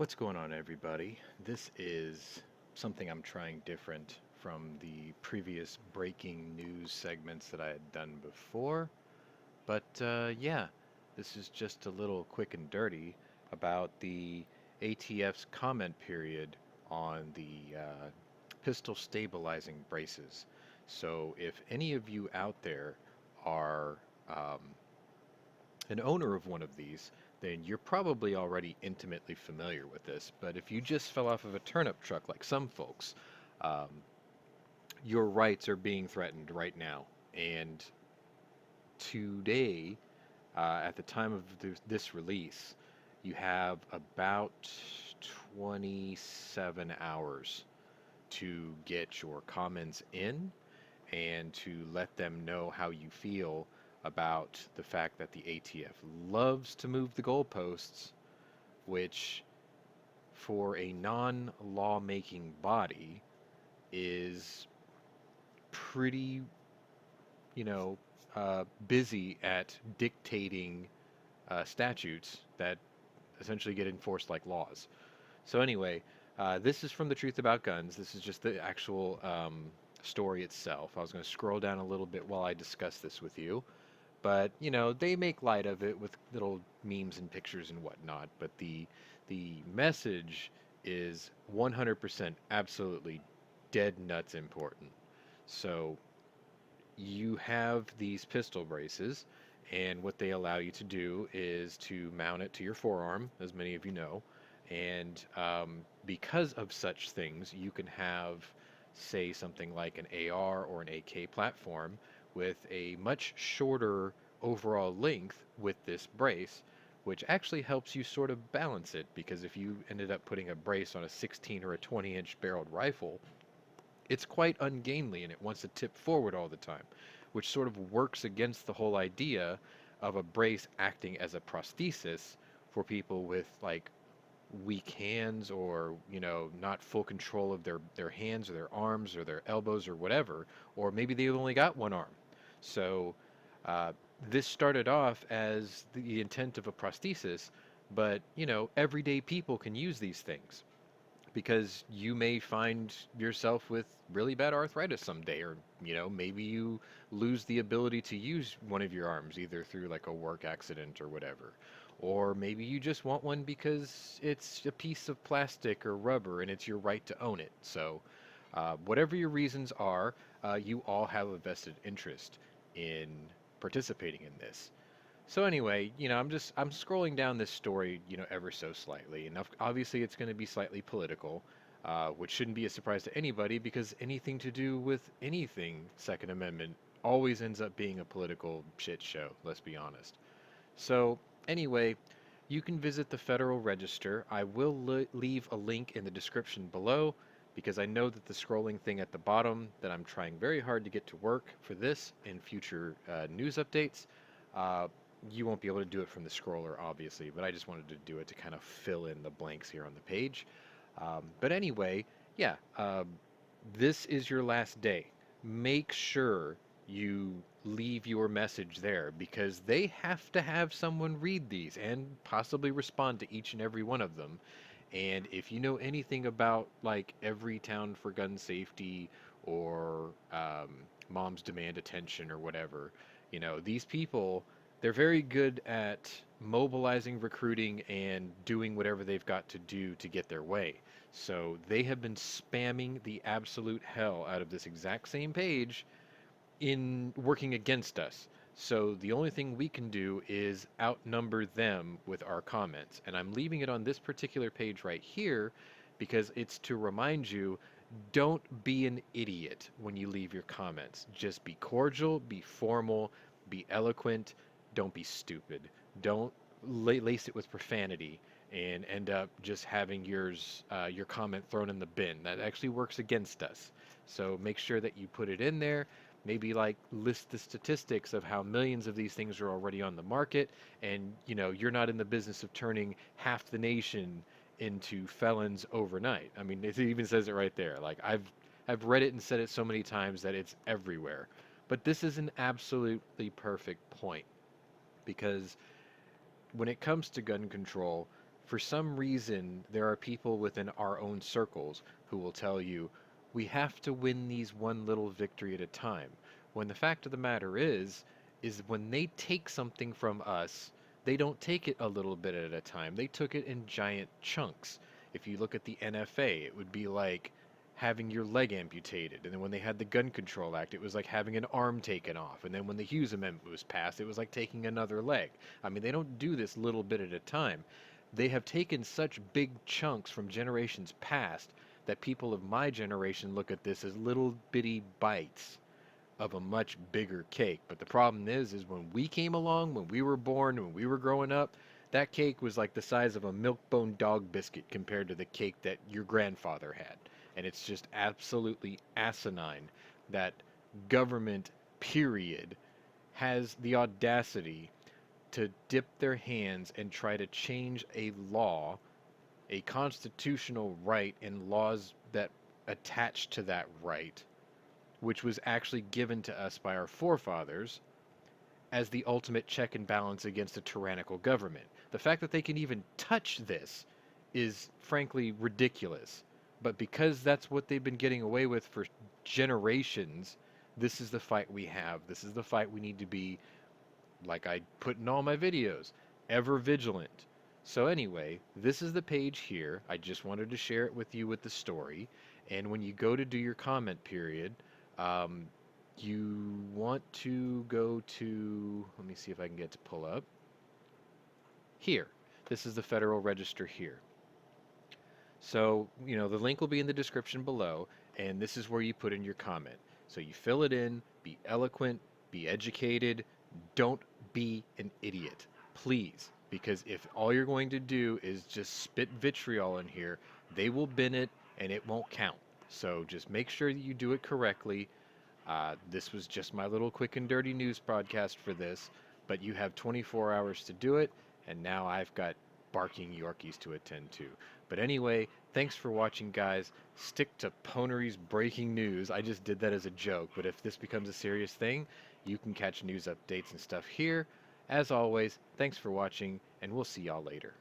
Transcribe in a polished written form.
What's going on, everybody? This is something I'm trying different from the previous breaking news segments that I had done before. But yeah, this is just a little quick and dirty about the ATF's comment period on the pistol stabilizing braces. So if any of you out there are an owner of one of these, then you're probably already intimately familiar with this. But if you just fell off of a turnip truck like some folks, um, your rights are being threatened right now. And today, at the time of this release, you have about 27 hours to get your comments in and to let them know how you feel about the fact that the ATF loves to move the goalposts, which for a non-law-making body is pretty, you know, busy at dictating statutes that essentially get enforced like laws. So anyway, this is from The Truth About Guns. This is just the actual story itself. I was going to scroll down a little bit while I discuss this with you. But, they make light of it with little memes and pictures and whatnot. But the message is 100% absolutely dead nuts important. So you have these pistol braces, and what they allow you to do is to mount it to your forearm, as many of you know. And because of such things, you can have, say, something like an AR or an AK platform with a much shorter overall length with this brace, which actually helps you sort of balance it. Because if you ended up putting a brace on a 16 or a 20-inch barreled rifle, it's quite ungainly and it wants to tip forward all the time, which sort of works against the whole idea of a brace acting as a prosthesis for people with like weak hands, or not full control of their hands or their arms or their elbows or whatever, or maybe they've only got one arm. So this started off as the intent of a prosthesis, but everyday people can use these things because you may find yourself with really bad arthritis someday, or maybe you lose the ability to use one of your arms either through like a work accident or whatever, or maybe you just want one because it's a piece of plastic or rubber and it's your right to own it. So whatever your reasons are, you all have a vested interest in participating in this. So anyway, I'm scrolling down this story, ever so slightly, and obviously it's going to be slightly political, which shouldn't be a surprise to anybody because anything to do with anything Second Amendment always ends up being a political shit show, let's be honest. So anyway, you can visit the Federal Register. I will leave a link in the description below because I know that the scrolling thing at the bottom that I'm trying very hard to get to work for this and future news updates. Uh, you won't be able to do it from the scroller, obviously, but I just wanted to do it to kind of fill in the blanks here on the page. But anyway, yeah, this is your last day. Make sure you leave your message there because they have to have someone read these and possibly respond to each and every one of them. And if you know anything about like every town for gun safety or moms demand attention or whatever, these people, they're very good at mobilizing, recruiting, and doing whatever they've got to do to get their way. So they have been spamming the absolute hell out of this exact same page in working against us. So the only thing we can do is outnumber them with our comments. And I'm leaving it on this particular page right here because it's to remind you, don't be an idiot when you leave your comments. Just be cordial, be formal, be eloquent, don't be stupid. Don't lace it with profanity and end up just having your comment thrown in the bin. That actually works against us. So make sure that you put it in there. Maybe like list the statistics of how millions of these things are already on the market, and you're not in the business of turning half the nation into felons overnight. I mean, it even says it right there. Like I've read it and said it so many times that it's everywhere. But this is an absolutely perfect point because when it comes to gun control, For some reason, there are people within our own circles who will tell you, we have to win these one little victory at a time. When the fact of the matter is when they take something from us, they don't take it a little bit at a time. They took it in giant chunks. If you look at the NFA, it would be like having your leg amputated. And then when they had the Gun Control Act, it was like having an arm taken off. And then when the Hughes Amendment was passed, it was like taking another leg. I mean, they don't do this little bit at a time. They have taken such big chunks from generations past that people of my generation look at this as little bitty bites of a much bigger cake. But the problem is when we came along, when we were born, when we were growing up, that cake was like the size of a milk-bone dog biscuit compared to the cake that your grandfather had. And it's just absolutely asinine that government, period, has the audacity to dip their hands and try to change a law, a constitutional right, and laws that attach to that right, which was actually given to us by our forefathers as the ultimate check and balance against a tyrannical government. The fact that they can even touch this is frankly ridiculous. But because that's what they've been getting away with for generations, this is the fight we have. This is the fight we need to be, like I put in all my videos, ever vigilant. So anyway, this is the page here. I just wanted to share it with you with the story. And when you go to do your comment period, you want to go to, let me see if I can get to pull up. Here. This is the Federal Register here. So, you know, the link will be in the description below, and this is where you put in your comment. So you fill it in, be eloquent, be educated, don't be an idiot, please. Because if all you're going to do is just spit vitriol in here, they will bin it and it won't count. So just make sure that you do it correctly. This was just my little quick and dirty news podcast for this, but you have 24 hours to do it, and now I've got barking Yorkies to attend to. But anyway, thanks for watching, guys. Stick to Pwnery's breaking news. I just did that as a joke, but if this becomes a serious thing, you can catch news updates and stuff here. As always, thanks for watching, and we'll see y'all later.